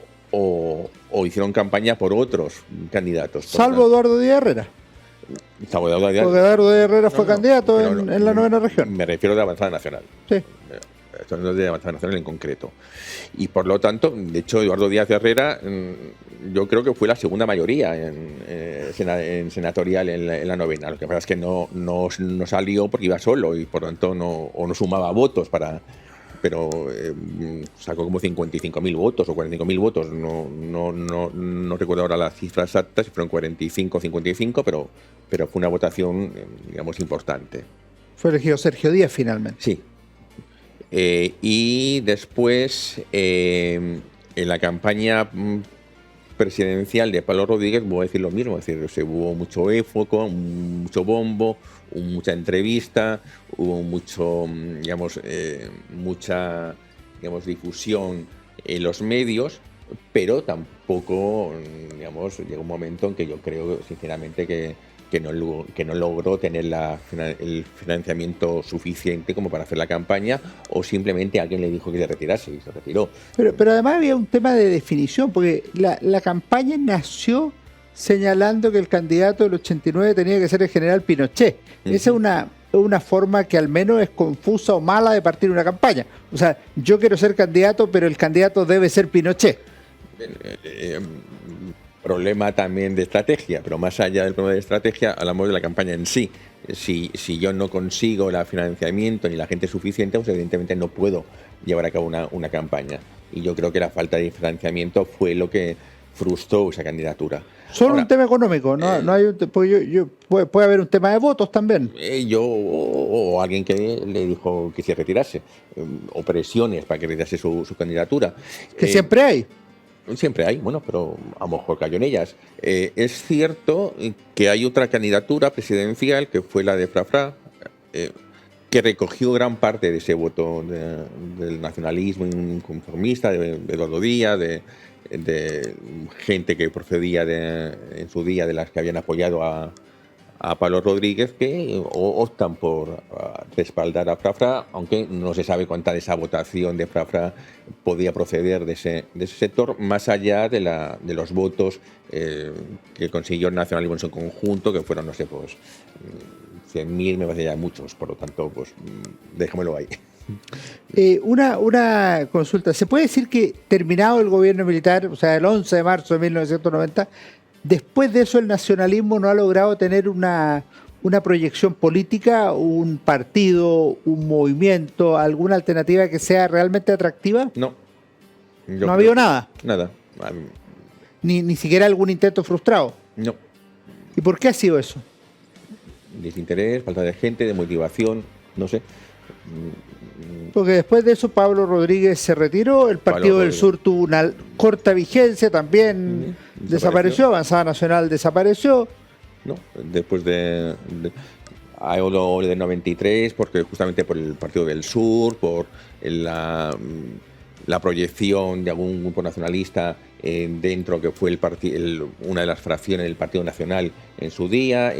hicieron campaña por otros candidatos. Salvo Eduardo Díaz Herrera. Porque Eduardo Díaz Herrera fue candidato en la novena región. Me refiero de Avanzada Nacional. Sí. No de Avanzada Nacional en concreto. Y por lo tanto, de hecho, Eduardo Díaz Herrera, yo creo que fue la segunda mayoría en senatorial en la novena. Lo que pasa es que no salió porque iba solo y por lo tanto no sumaba votos pero sacó como 55.000 votos o 45.000 votos. No recuerdo ahora las cifras exactas, si fueron 45 o 55, pero fue una votación, digamos, importante. Fue elegido Sergio Díaz finalmente. Sí. Y después, en la campaña presidencial de Pablo Rodríguez, voy a decir lo mismo, es decir, hubo mucho éfoco, mucho bombo, hubo mucha entrevista, hubo mucha difusión en los medios, pero tampoco, llegó un momento en que yo creo sinceramente que no logró tener el financiamiento suficiente como para hacer la campaña, o simplemente alguien le dijo que se retirase y se retiró. Pero además había un tema de definición, porque la campaña nació señalando que el candidato del 89 tenía que ser el general Pinochet. Esa es una forma que al menos es confusa o mala de partir una campaña. O sea, yo quiero ser candidato, pero el candidato debe ser Pinochet. Problema también de estrategia, pero más allá del problema de estrategia, hablamos de la campaña en sí. Si yo no consigo el financiamiento ni la gente suficiente, pues evidentemente no puedo llevar a cabo una campaña. Y yo creo que la falta de financiamiento fue lo que frustró esa candidatura. Solo Ahora, un tema económico, no hay porque puede haber un tema de votos también. yo o alguien que le dijo que se retirase, o presiones para que retirase su candidatura. Que siempre hay. Siempre hay, bueno, pero a lo mejor cayó en ellas. Es cierto que hay otra candidatura presidencial, que fue la de Frafra, que recogió gran parte de ese voto del nacionalismo inconformista, de Eduardo Díaz, de gente que procedía en su día de las que habían apoyado a Pablo Rodríguez, que optan por respaldar a Frafra, aunque no se sabe cuánta de esa votación de Frafra podía proceder de ese sector, más allá de los votos que consiguió el nacionalismo en su conjunto, que fueron, no sé, pues 100.000, me parece ya muchos, por lo tanto, pues déjamelo ahí. Una consulta, ¿se puede decir que terminado el gobierno militar, o sea, el 11 de marzo de 1990, después de eso el nacionalismo no ha logrado tener una proyección política, un partido, un movimiento, alguna alternativa que sea realmente atractiva? No. ¿No ha habido nada? Nada. Ni siquiera algún intento frustrado. No. ¿Y por qué ha sido eso? Desinterés, falta de gente, de motivación, no sé. Porque después de eso Pablo Rodríguez se retiró, el Partido del Sur tuvo una corta vigencia, también desapareció, Avanzada Nacional desapareció. No, después hay lo del 93, porque justamente por el Partido del Sur, por la proyección de algún grupo nacionalista dentro, que fue una de las fracciones del Partido Nacional en su día,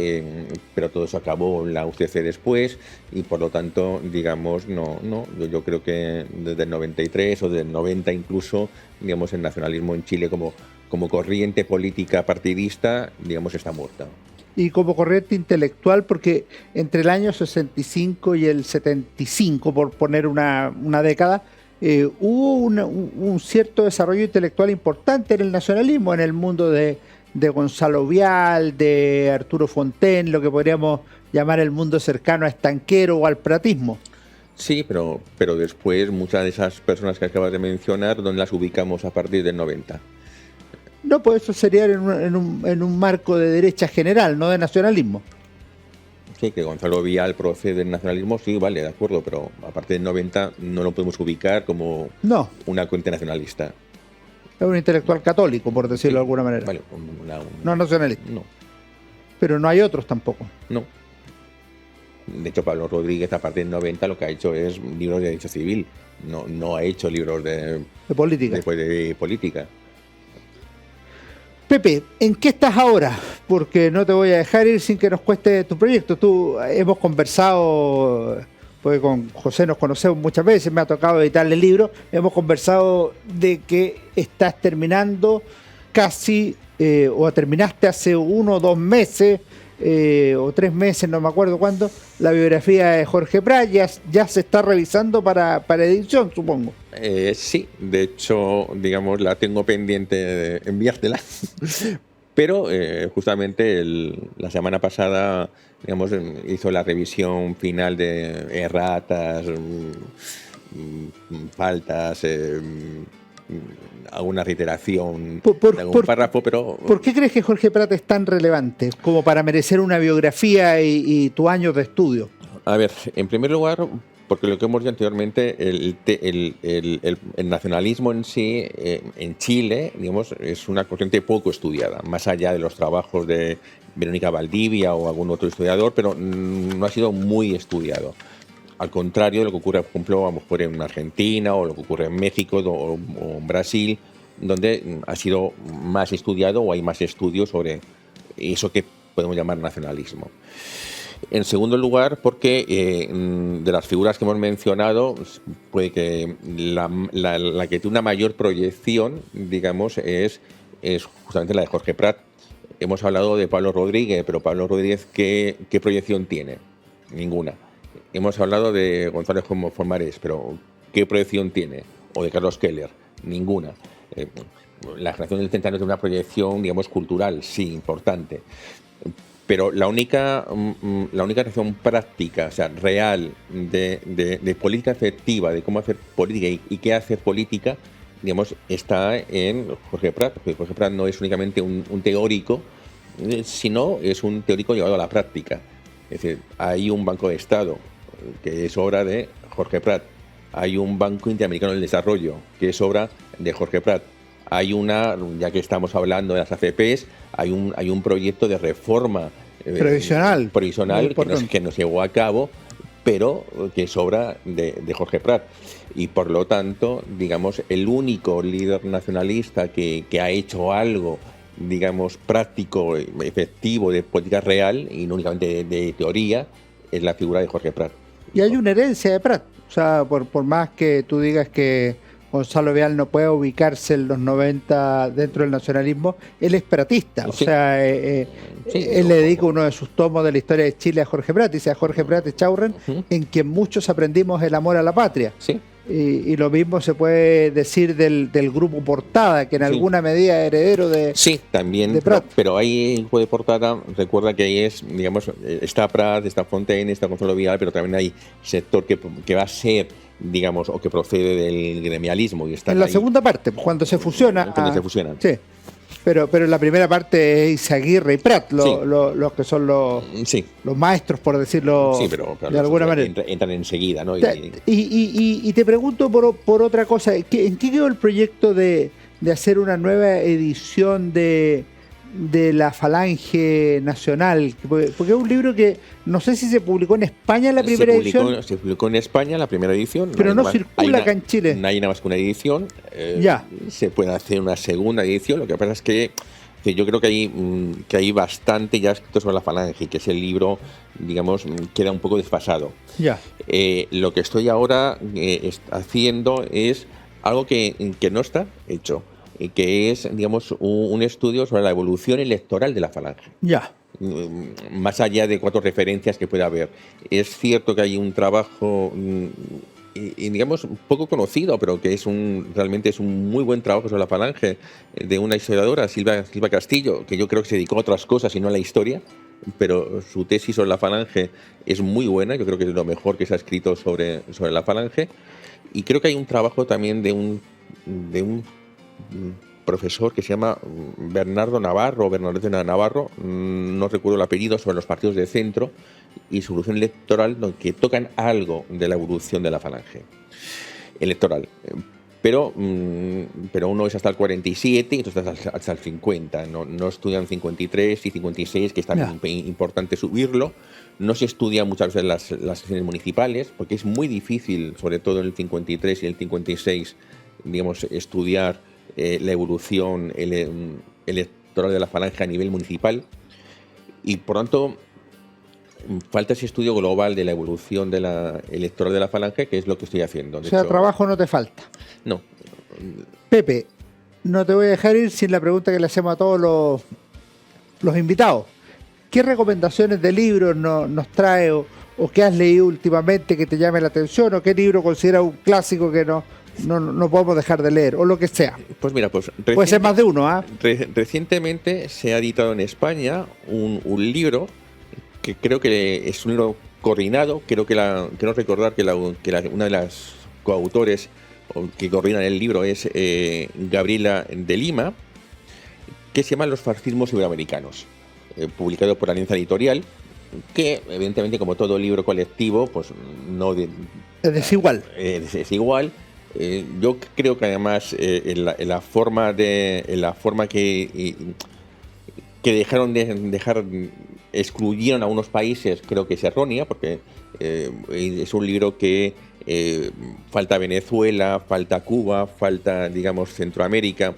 pero todo eso acabó en la UCC después, y por lo tanto, digamos, yo creo que desde el 93 o desde el 90 incluso, digamos, el nacionalismo en Chile como corriente política partidista, digamos, está muerta. Y como corriente intelectual, porque entre el año 65 y el 75, por poner una década, hubo un cierto desarrollo intelectual importante en el nacionalismo, en el mundo de Gonzalo Vial, de Arturo Fontaine, lo que podríamos llamar el mundo cercano a Estanquero o al pratismo. Sí, pero después muchas de esas personas que acabas de mencionar, ¿dónde las ubicamos a partir del 90? No, pues eso sería en un marco de derecha general, no de nacionalismo. Sí, que Gonzalo Vial procede del nacionalismo, sí, vale, de acuerdo, pero a partir del 90 no lo podemos ubicar como una corriente nacionalista. Es un intelectual católico, por decirlo de alguna manera. Vale, no nacionalista. No. Pero no hay otros tampoco. No. De hecho, Pablo Rodríguez, a partir del 90, lo que ha hecho es libros de derecho civil. No ha hecho libros de política. De política. Pepe, ¿en qué estás ahora? Porque no te voy a dejar ir sin que nos cueste tu proyecto. Hemos conversado, porque con José nos conocemos muchas veces, me ha tocado editarle el libro, hemos conversado de que estás terminando casi, o terminaste hace 1 o 2 meses, o 3 meses, no me acuerdo cuándo, la biografía de Jorge Prat. Ya se está revisando para edición, supongo. Sí, de hecho, digamos, la tengo pendiente de enviártela. Pero justamente la semana pasada, digamos, hizo la revisión final de erratas, faltas, alguna reiteración de algún párrafo, pero... ¿Por qué crees que Jorge Prat es tan relevante como para merecer una biografía y tu años de estudio? A ver, en primer lugar, porque lo que hemos dicho anteriormente, el nacionalismo en sí, en Chile, digamos, es una corriente poco estudiada, más allá de los trabajos de Verónica Valdivia o algún otro historiador, pero no ha sido muy estudiado. Al contrario de lo que ocurre, por ejemplo, a lo mejor en Argentina, o lo que ocurre en México o en Brasil, donde ha sido más estudiado o hay más estudios sobre eso que podemos llamar nacionalismo. En segundo lugar, porque de las figuras que hemos mencionado, puede que la que tiene una mayor proyección, digamos, es justamente la de Jorge Prat. Hemos hablado de Pablo Rodríguez, pero Pablo Rodríguez, ¿qué proyección tiene? Ninguna. Hemos hablado de González Formarés, pero ¿qué proyección tiene? O de Carlos Keller, ninguna. La generación del centenario tiene una proyección, digamos, cultural, sí, importante. Pero la única relación práctica, o sea, real, de política efectiva, de cómo hacer política y qué hacer política, digamos, está en Jorge Prat, porque Jorge Prat no es únicamente un teórico, sino es un teórico llevado a la práctica. Es decir, hay un Banco de Estado, que es obra de Jorge Prat. Hay un Banco Interamericano del Desarrollo, que es obra de Jorge Prat. Hay ya que estamos hablando de las AFPs, hay un proyecto de reforma provisional que nos llevó a cabo, pero que es obra de Jorge Prat. Y por lo tanto, digamos, el único líder nacionalista que ha hecho algo, digamos, práctico, efectivo, de política real, y no únicamente de teoría, es la figura de Jorge Prat. Y hay una herencia de Prat. O sea, por más que tú digas que Gonzalo Vial no puede ubicarse en los 90 dentro del nacionalismo, él es pratista. Sí. O sea, él le dedica uno de sus tomos de la historia de Chile a Jorge Prat, dice a Jorge Prat Echaurren, en quien muchos aprendimos el amor a la patria. Sí. Y lo mismo se puede decir del grupo Portada, que en alguna medida es heredero de Sí, también, de Prat. pero ahí el grupo de Portada, recuerda que ahí es, digamos, está Prat, está Fontaine, está Gonzalo Vial, pero también hay sector que va a ser, digamos, o que procede del gremialismo. Y está En la ahí, segunda parte, cuando se fusiona. cuando se fusionan. Sí. Pero en la primera parte es Izaguirre y Prat, los que son los maestros, por decirlo pero de alguna manera. Entran enseguida, ¿no? Y te pregunto por otra cosa, ¿en qué quedó el proyecto de hacer una nueva edición de la Falange Nacional? Porque es un libro que no sé si se publicó en España la primera edición. Se publicó en España la primera edición. Pero no circula acá en Chile. No hay nada más que una edición. Ya. Se puede hacer una segunda edición. Lo que pasa es que yo creo que hay bastante ya escrito sobre la Falange y que ese libro, digamos, queda un poco desfasado. Ya. Lo que estoy ahora haciendo es algo que no está hecho, que es, digamos, un estudio sobre la evolución electoral de la Falange. Ya. Más allá de 4 referencias que pueda haber. Es cierto que hay un trabajo, digamos, poco conocido, pero que realmente es un muy buen trabajo sobre la Falange, de una historiadora, Silva Castillo, que yo creo que se dedicó a otras cosas y no a la historia, pero su tesis sobre la Falange es muy buena. Yo creo que es lo mejor que se ha escrito sobre la Falange. Y creo que hay un trabajo también de un profesor que se llama Bernardo Navarro, no recuerdo el apellido, sobre los partidos de centro y su evolución electoral, que tocan algo de la evolución de la Falange electoral. Pero uno es hasta el 47 y otro hasta el 50. No estudian 53 y 56, que es también importante subirlo. No se estudian muchas veces las elecciones municipales, porque es muy difícil, sobre todo en el 53 y el 56, digamos, estudiar la evolución electoral de la Falange a nivel municipal, y por tanto falta ese estudio global de la evolución de la electoral de la Falange, que es lo que estoy haciendo. De hecho, trabajo no te falta. No. Pepe, no te voy a dejar ir sin la pregunta que le hacemos a todos los invitados. ¿Qué recomendaciones de libros nos trae o qué has leído últimamente que te llame la atención, o qué libro consideras un clásico que no podemos dejar de leer, o lo que sea? Pues mira, puede ser más de uno, ¿ah? Recientemente se ha editado en España un libro que creo que es un libro coordinado. Creo recordar que una de las coautores que coordinan el libro es Gabriela de Lima, que se llama Los fascismos iberoamericanos, publicado por Alianza Editorial, que evidentemente, como todo libro colectivo, pues no es desigual. Es igual. Yo creo que además en la forma que excluyeron a unos países, creo que es errónea, porque es un libro que falta Venezuela, falta Cuba, falta, digamos, Centroamérica.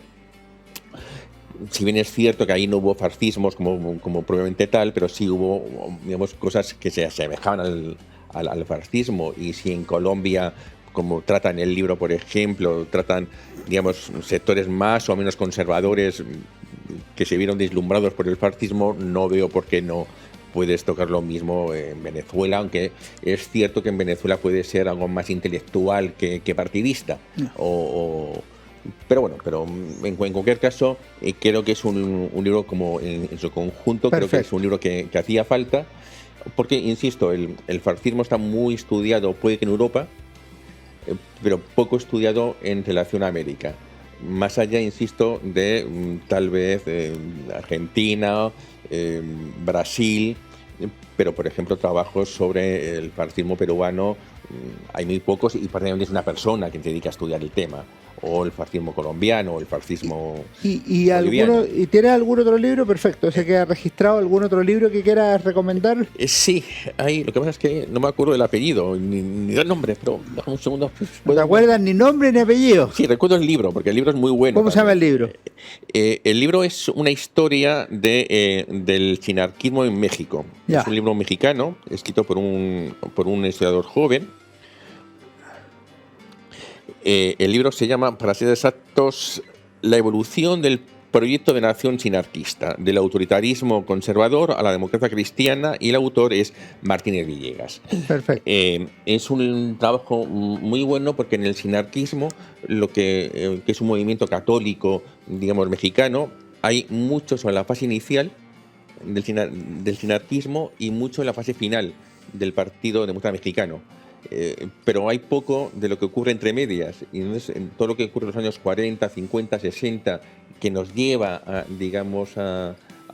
Si bien es cierto que ahí no hubo fascismos como propiamente tal, pero sí hubo, digamos, cosas que se asemejaban al fascismo. Y si en Colombia, como tratan el libro, por ejemplo, tratan, digamos, sectores más o menos conservadores que se vieron deslumbrados por el fascismo, no veo por qué no puedes tocar lo mismo en Venezuela, aunque es cierto que en Venezuela puede ser algo más intelectual que partidista. Pero bueno, en cualquier caso, creo que es un libro como en su conjunto. Perfecto. Creo que es un libro que hacía falta, porque, insisto, el fascismo está muy estudiado, puede que en Europa, pero poco estudiado en relación a América. más allá, insisto, de tal vez Argentina, Brasil, pero por ejemplo trabajos sobre el fascismo peruano hay muy pocos y prácticamente es una persona que se dedica a estudiar el tema, o el fascismo colombiano, o el fascismo boliviano. ¿Y tienes algún otro libro? Perfecto, ¿se queda registrado algún otro libro que quieras recomendar? Sí, lo que pasa es que no me acuerdo del apellido, ni del nombre, pero déjame un segundo. ¿No te acuerdas ni nombre ni apellido? Sí, recuerdo el libro, porque el libro es muy bueno. ¿Cómo se llama el libro? El libro es una historia del sinarquismo en México. Ya. Es un libro mexicano, escrito por un historiador joven. El libro se llama, para ser exactos, La evolución del proyecto de nación sinarquista, del autoritarismo conservador a la democracia cristiana, y el autor es Martínez Villegas. Perfecto. Es un trabajo muy bueno porque en el sinarquismo, que es un movimiento católico, digamos, mexicano, hay mucho sobre la fase inicial del sinarquismo y mucho en la fase final del Partido Demócrata Mexicano. Pero hay poco de lo que ocurre entre medias, y entonces en todo lo que ocurre en los años 40, 50, 60, que nos lleva a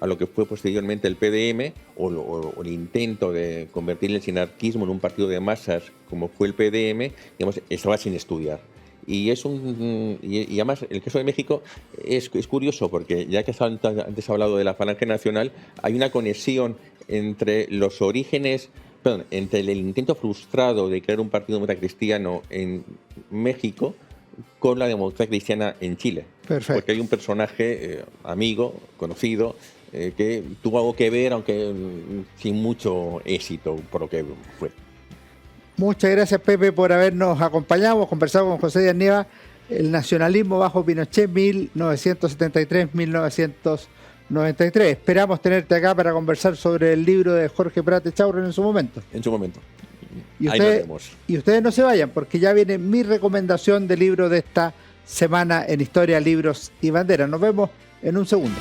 lo que fue posteriormente el PDM o el intento de convertir el sinarquismo en un partido de masas como fue el PDM, digamos, estaba sin estudiar. Y además el caso de México es curioso porque, ya que antes he hablado de la Falange Nacional, hay una conexión entre los orígenes, entre el intento frustrado de crear un partido demócrata cristiano en México con la democracia cristiana en Chile. Perfecto. Porque hay un personaje amigo, conocido, que tuvo algo que ver, aunque sin mucho éxito, por lo que fue. Muchas gracias, Pepe, por habernos acompañado. Hemos conversado con José Díaz Nieva, el nacionalismo bajo Pinochet, 1973-1993. Esperamos tenerte acá para conversar sobre el libro de Jorge Prat Echaurren en su momento. En su momento. Y Ahí nos vemos. Y ustedes no se vayan, porque ya viene mi recomendación de libro de esta semana en Historia, Libros y Banderas. Nos vemos en un segundo.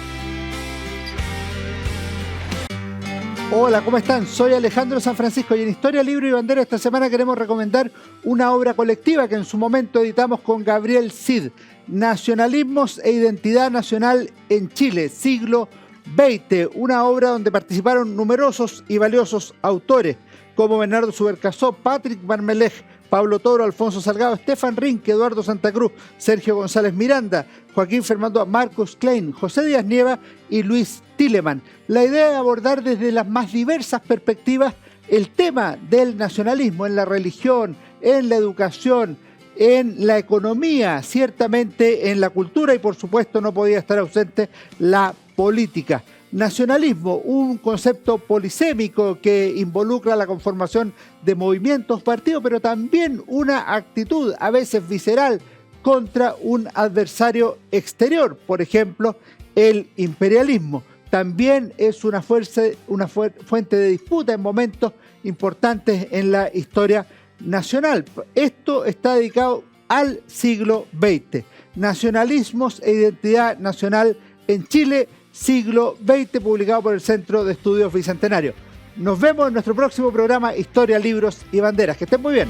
Hola, ¿cómo están? Soy Alejandro San Francisco y en Historia, Libro y Bandera esta semana queremos recomendar una obra colectiva que en su momento editamos con Gabriel Cid, Nacionalismos e Identidad Nacional en Chile, siglo XX, una obra donde participaron numerosos y valiosos autores como Bernardo Subercasó, Patrick Marmelej, Pablo Toro, Alfonso Salgado, Stefan Rink, Eduardo Santa Cruz, Sergio González Miranda, Joaquín Fernando Marcos Klein, José Díaz Nieva y Luis Tilleman. La idea es abordar desde las más diversas perspectivas el tema del nacionalismo en la religión, en la educación, en la economía, ciertamente en la cultura y por supuesto no podía estar ausente la política. Nacionalismo, un concepto polisémico que involucra la conformación de movimientos, partidos, pero también una actitud a veces visceral contra un adversario exterior, por ejemplo, el imperialismo. También es una fuente de disputa en momentos importantes en la historia nacional. Esto está dedicado al siglo XX. Nacionalismos e identidad nacional en Chile, siglo XX, publicado por el Centro de Estudios Bicentenario. Nos vemos en nuestro próximo programa Historia, Libros y Banderas. Que estén muy bien.